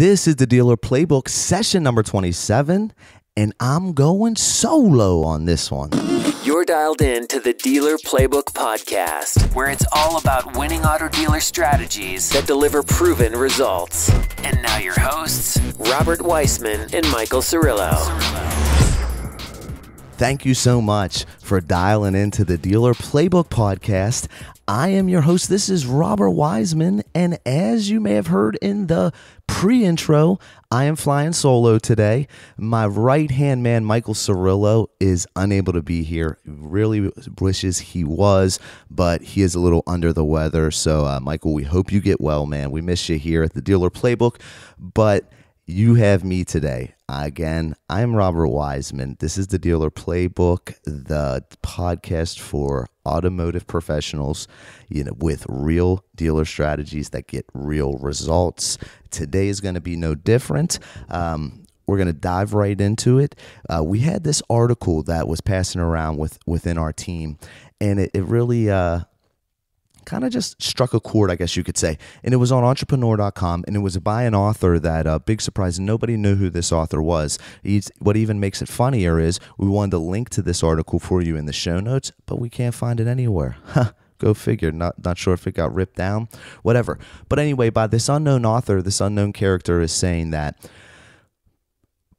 This is the Dealer Playbook, session number 27, and I'm going solo on this one. You're dialed in to the Dealer Playbook podcast, where it's all about winning auto dealer strategies that deliver proven results. And now your hosts, Robert Wiesman and Michael Cirillo. Thank you so much for dialing into the Dealer Playbook podcast. I am your host. This is Robert Wiesman, and as you may have heard in the pre-intro, I am flying solo today. My right-hand man, Michael Cirillo, is unable to be here. He really wishes he was, but he is a little under the weather. So, Michael, we hope you get well, man. We miss you here at the Dealer Playbook, but you have me today. Again, I'm Robert Wiesman. This is the Dealer Playbook, the podcast for automotive professionals, with real dealer strategies that get real results. Today is going to be no different. We're going to dive right into it. We had this article that was passing around within our team, and it really kind of just struck a chord, I guess you could say. And it was on entrepreneur.com, and it was by an author that, big surprise, nobody knew who this author was. What even makes it funnier is we wanted to link to this article for you in the show notes, but we can't find it anywhere. Go figure. Not sure if it got ripped down, whatever. But anyway, by this unknown author, this unknown character is saying that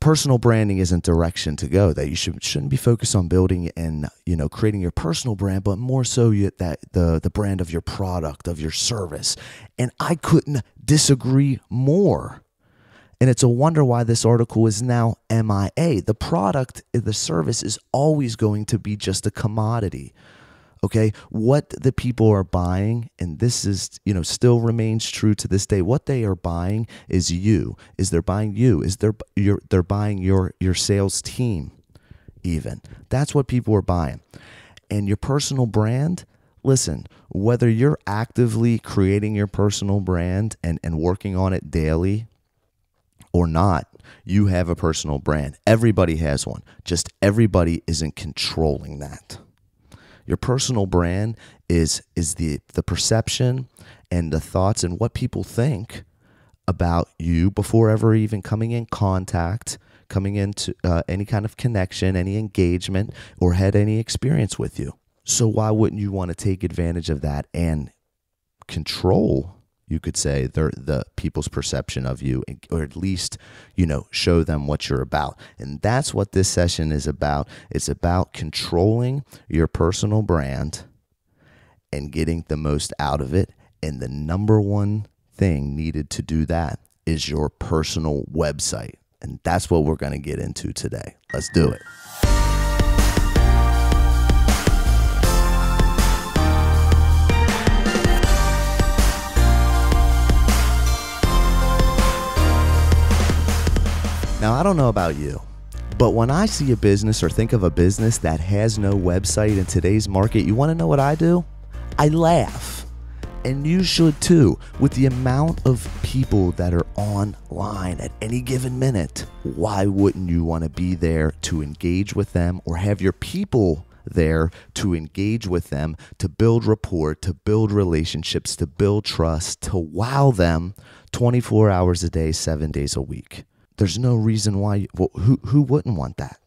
personal branding isn't direction to go, that you shouldn't be focused on building and creating your personal brand, but more so that the brand of your product, of your service. And I couldn't disagree more. And it's a wonder why this article is now MIA. The product, the service is always going to be just a commodity. Okay, what the people are buying, and this is, still remains true to this day. What they are buying is you. They're buying you. They're buying your sales team. Even that's what people are buying. And your personal brand. Listen, whether you're actively creating your personal brand and working on it daily or not, you have a personal brand. Everybody has one. Just everybody isn't controlling that. Your personal brand is the perception and the thoughts and what people think about you before ever even coming in contact, coming into any kind of connection, any engagement, or had any experience with you. So why wouldn't you want to take advantage of that and control, you could say, the people's perception of you, or at least, show them what you're about. And that's what this session is about. It's about controlling your personal brand and getting the most out of it. And the number one thing needed to do that is your personal website. And that's what we're going to get into today. Let's do it. Now, I don't know about you, but when I see a business or think of a business that has no website in today's market, you want to know what I do? I laugh. And you should too, with the amount of people that are online at any given minute. Why wouldn't you want to be there to engage with them, or have your people there to engage with them, to build rapport, to build relationships, to build trust, to wow them 24 hours a day, 7 days a week? There's no reason why, who wouldn't want that,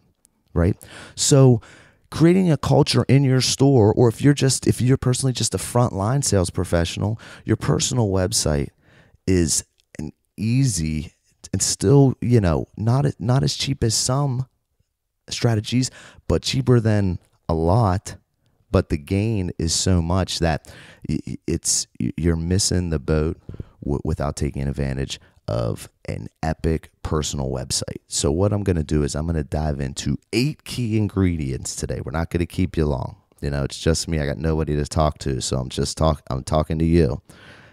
right? So creating a culture in your store, or if you're personally just a frontline sales professional, your personal website is an easy and still, not as cheap as some strategies, but cheaper than a lot. But the gain is so much that you're missing the boat without taking advantage of an epic personal website. So what I'm going to do is I'm going to dive into 8 key ingredients today. We're not going to keep you long. It's just me. I got nobody to talk to, so I'm talking to you.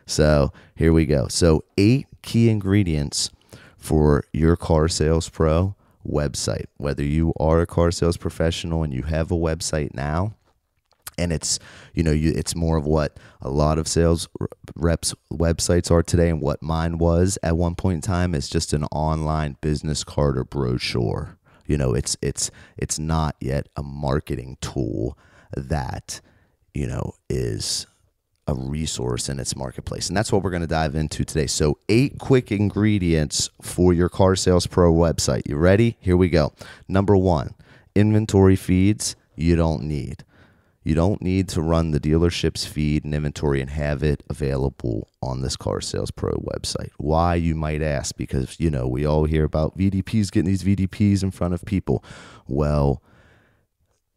So here we go. So 8 key ingredients for your car sales pro website. Whether you are a car sales professional and you have a website now, and it's it's more of what a lot of sales reps websites are today, and what mine was at one point in time is just an online business card or brochure. It's not yet a marketing tool that is a resource in its marketplace. And that's what we're going to dive into today. So 8 quick ingredients for your Car Sales Pro website. You ready? Here we go. Number 1, inventory feeds you don't need. You don't need to run the dealership's feed and inventory and have it available on this Car Sales Pro website. Why, you might ask? Because, we all hear about VDPs, getting these VDPs in front of people. Well,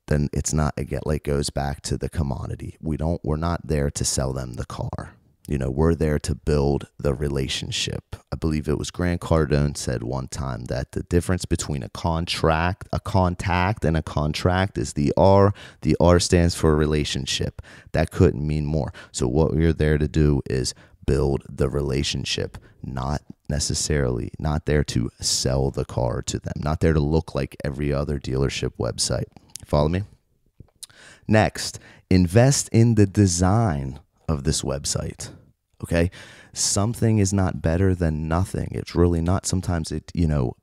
then it's not, it goes back to the commodity. We're not there to sell them the car. We're there to build the relationship. I believe it was Grant Cardone said one time that the difference between a contact, and a contract is the R. The R stands for relationship. That couldn't mean more. So what we're there to do is build the relationship, not there to sell the car to them, not there to look like every other dealership website. Follow me? Next, invest in the design of this website. Okay, something is not better than nothing. It's really not. Sometimes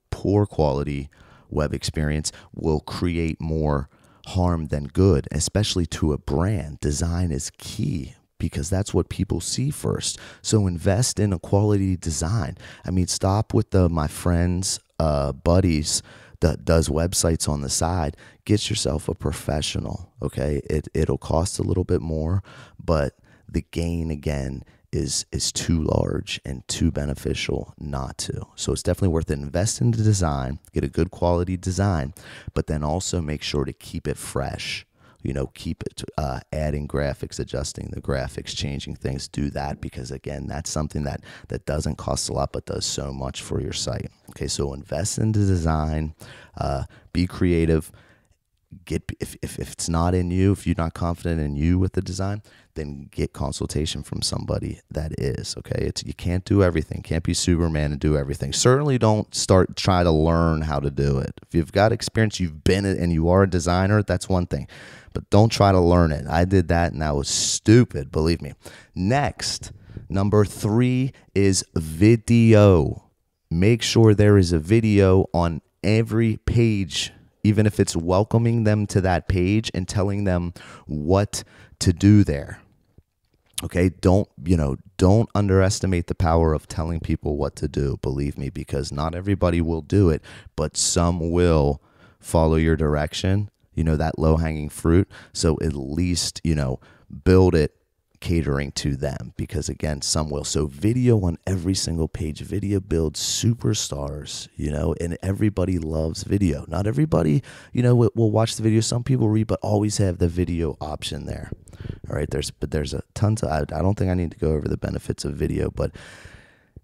poor quality web experience will create more harm than good, especially to a brand. Design is key because that's what people see first. So invest in a quality design. Stop with my friends, buddies that does websites on the side. Get yourself a professional. Okay, it'll cost a little bit more, but the gain again is too large and too beneficial not to. So it's definitely worth it. Invest in the design, get a good quality design, but then also make sure to keep it fresh. Keep it adding graphics, adjusting the graphics, changing things. Do that because again, that's something that doesn't cost a lot but does so much for your site. Okay, so invest in the design, be creative. If it's not in you, if you're not confident in you with the design, then get consultation from somebody that is. Okay, you can't do everything. Can't be Superman and do everything. Certainly don't try to learn how to do it. If you've got experience, you've been it, and you are a designer, that's one thing. But don't try to learn it. I did that, and that was stupid. Believe me. Next, number 3 is video. Make sure there is a video on every page, even if it's welcoming them to that page and telling them what to do there. Okay, don't underestimate the power of telling people what to do, believe me, because not everybody will do it, but some will follow your direction, that low-hanging fruit. So at least, build it catering to them, because again, some will. So video on every single page. Video builds superstars, and everybody loves video. Not everybody, will watch the video. Some people read, but always have the video option there. All right, there's a tons of, I don't think I need to go over the benefits of video, but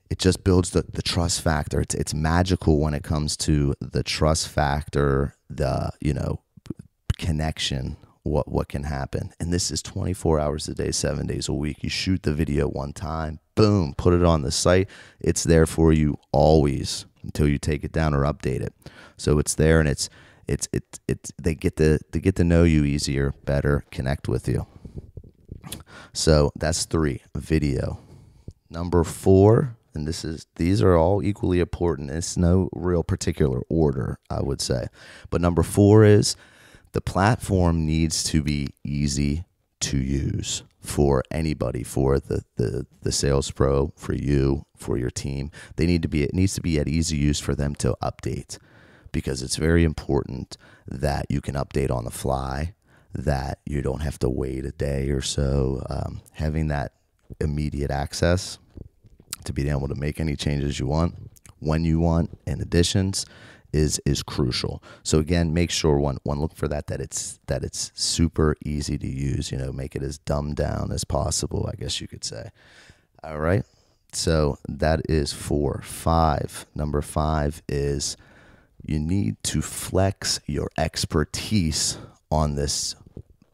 it just builds the trust factor. It's magical when it comes to the trust factor, the, connection, what can happen. And this is 24 hours a day, 7 days a week. You shoot the video one time, boom, put it on the site. It's there for you always until you take it down or update it. So it's there, and they get to know you easier, better, connect with you. So that's 3, video. Number 4, and these are all equally important. It's no real particular order, I would say. But number 4 is the platform needs to be easy to use for anybody, for the sales pro, for you, for your team. It needs to be at easy use for them to update, because it's very important that you can update on the fly, that you don't have to wait a day or so. Having that immediate access to be able to make any changes you want, when you want, and additions is crucial. So again, make sure one look for that it's super easy to use. Make it as dumbed down as possible, I guess you could say. All right. So that is 4. 5. Number 5 is you need to flex your expertise on this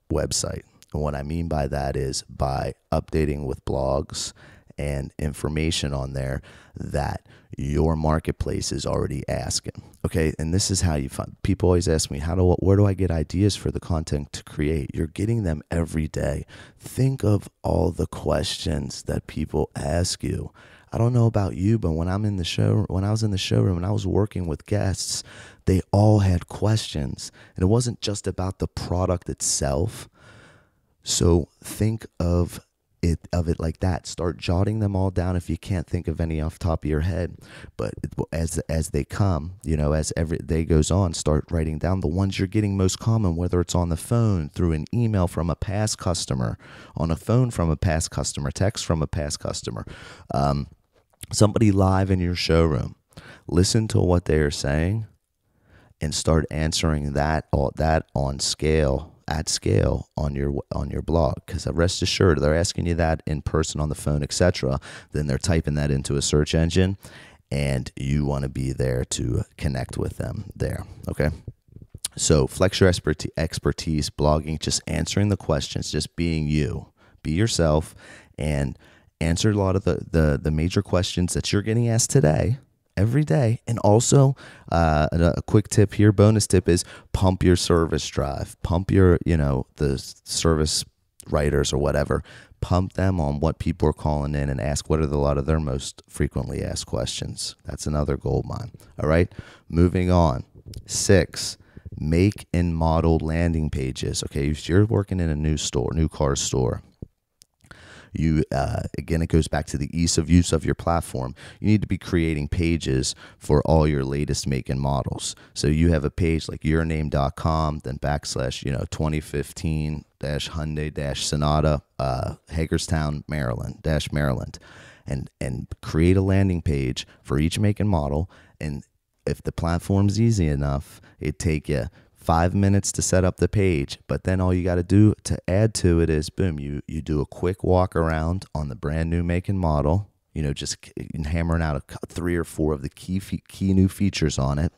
website. And what I mean by that is by updating with blogs and information on there that your marketplace is already asking. Okay, and this is how you find. People always ask me, where do I get ideas for the content to create? You're getting them every day. Think of all the questions that people ask you. I don't know about you, but when I was in the showroom and I was working with guests, they all had questions, and it wasn't just about the product itself. So think of it like that. Start jotting them all down if you can't think of any off the top of your head. But as they come, as every day goes on, start writing down the ones you're getting most common, whether it's on the phone, through an email from a past customer, on a phone from a past customer, text from a past customer, somebody live in your showroom. Listen to what they are saying and start answering that on scale. At scale on your blog, because rest assured they're asking you that in person, on the phone, etc. Then they're typing that into a search engine, and you want to be there to connect with them there. Okay, so flex your expertise, blogging, just answering the questions, just being you, be yourself, and answer a lot of the major questions that you're getting asked today. Every day. And also a quick tip here, bonus tip, is pump your service drive. Pump your, the service writers or whatever. Pump them on what people are calling in, and ask what are a lot of their most frequently asked questions. That's another gold mine. All right, moving on. 6, make and model landing pages. Okay, if you're working in a new car store, again, it goes back to the ease of use of your platform. You need to be creating pages for all your latest make and models. So you have a page like yourname.com, then / 2015 Hyundai Sonata, Hagerstown, Maryland, and create a landing page for each make and model. And if the platform's easy enough, it'd take you 5 minutes to set up the page, but then all you got to do to add to it is, boom, you do a quick walk around on the brand new make and model, just hammering out 3 or 4 of the key new features on it.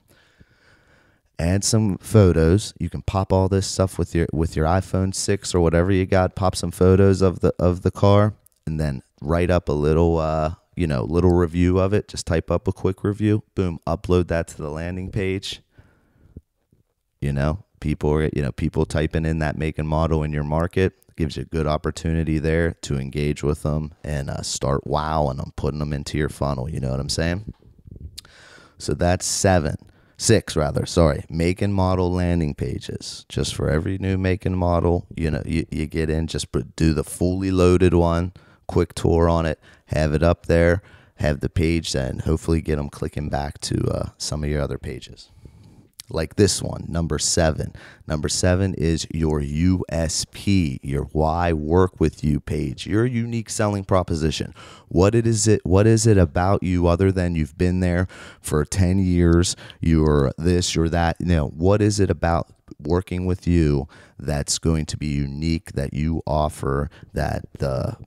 Add some photos. You can pop all this stuff with your iPhone 6 or whatever you got. Pop some photos of the car, and then write up a little little review of it. Just type up a quick review. Boom, upload that to the landing page. People typing in that make and model in your market gives you a good opportunity there to engage with them and start wowing them, putting them into your funnel. You know what I'm saying? So that's 6, make and model landing pages. Just for every new make and model, you get in, just do the fully loaded one, quick tour on it, have it up there, have the page, then hopefully get them clicking back to some of your other pages. Like this one, number 7. Number 7 is your USP, your why work with you page, your unique selling proposition. What is it about you other than you've been there for 10 years, you're this, you're that? What is it about working with you that's going to be unique, that you offer, that the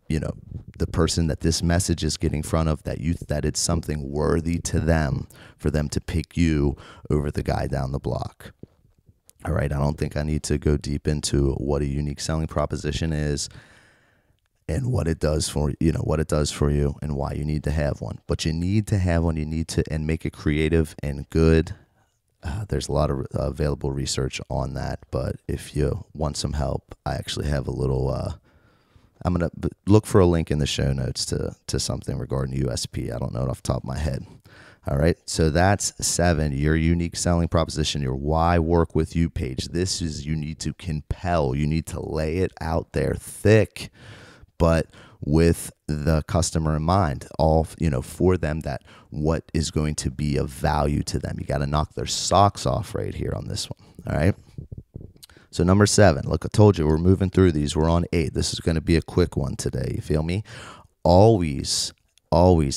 person that this message is getting in front of, that it's something worthy to them, for them to pick you over the guy down the block. All right, I don't think I need to go deep into what a unique selling proposition is and what it does for you and why you need to have one. But you need to have one. You need to, and make it creative and good. There's a lot of available research on that, but if you want some help, I actually have a little, I'm going to look for a link in the show notes to something regarding USP. I don't know it off the top of my head. All right, so that's 7, your unique selling proposition, your why work with you page. This is, you need to compel, you need to lay it out there thick, but with the customer in mind, all, for them, that what is going to be of value to them. You got to knock their socks off right here on this one. All right. So number 7, look, I told you we're moving through these. We're on 8. This is going to be a quick one today. You feel me? Always,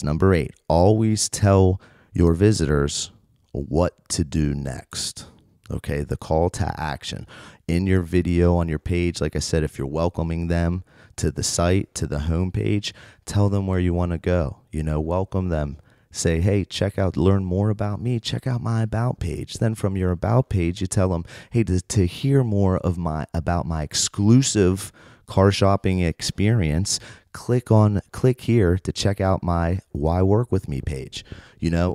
number 8, always tell your visitors what to do next. Okay, the call to action in your video on your page. Like I said, if you're welcoming them to the site, to the homepage, tell them where you want to go. Welcome them. Say, hey, learn more about me. Check out my about page. Then from your about page, you tell them, hey, to hear more about my exclusive car shopping experience, click here to check out my Why Work With Me page,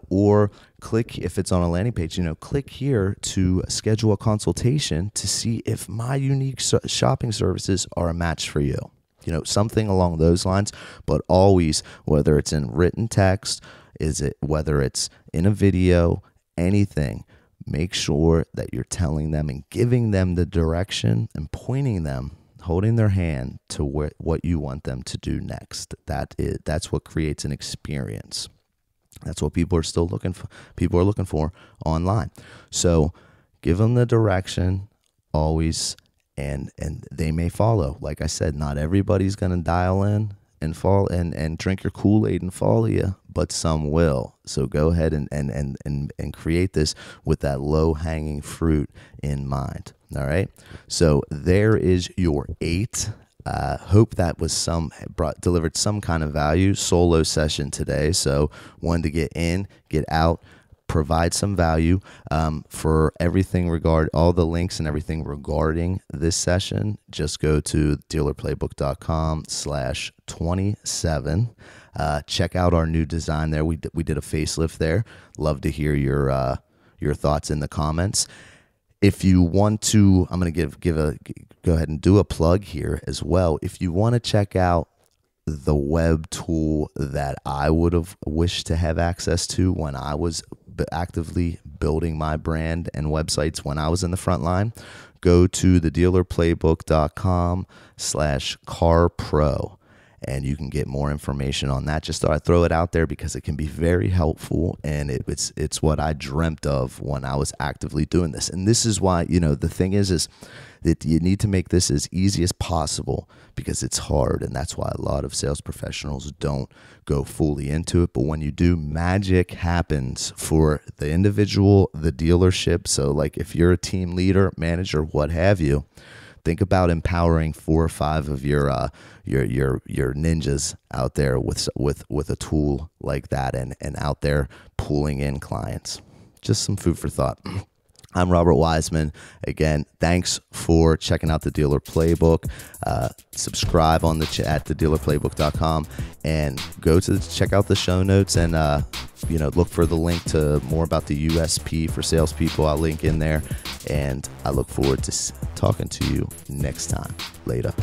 or click, if it's on a landing page, click here to schedule a consultation to see if my unique shopping services are a match for you. Something along those lines, but always, whether it's in written text, whether it's in a video, anything, make sure that you're telling them and giving them the direction and pointing them holding their hand to what you want them to do next. That's what creates an experience. That's what people are looking for online. So give them the direction always, and they may follow. Like I said, not everybody's going to dial in and fall and drink your Kool-Aid and follow you, but some will. So go ahead and create this with that low-hanging fruit in mind. All right. So there is your 8. Hope that was delivered some kind of value. Solo session today. So wanted to get in, get out, provide some value for everything all the links and everything regarding this session. Just go to dealerplaybook.com/27. Check out our new design there. We did a facelift there. Love to hear your thoughts in the comments. If you want to, I'm going to go ahead and do a plug here as well. If you want to check out the web tool that I would have wished to have access to when I was actively building my brand and websites when I was in the front line, go to the dealerplaybook.com/carpro. And you can get more information on that. Just thought I'd throw it out there because it can be very helpful, and it's what I dreamt of when I was actively doing this. And this is why, the thing is that you need to make this as easy as possible because it's hard, and that's why a lot of sales professionals don't go fully into it. But when you do, magic happens for the individual, the dealership. So like if you're a team leader, manager, what have you, think about empowering 4 or 5 of your ninjas out there with a tool like that, and out there pulling in clients. Just some food for thought. I'm Robert Wiesman. Again, thanks for checking out the Dealer Playbook. Subscribe at thedealerplaybook.com and check out the show notes and look for the link to more about the USP for salespeople. I'll link in there, and I look forward to talking to you next time. Later.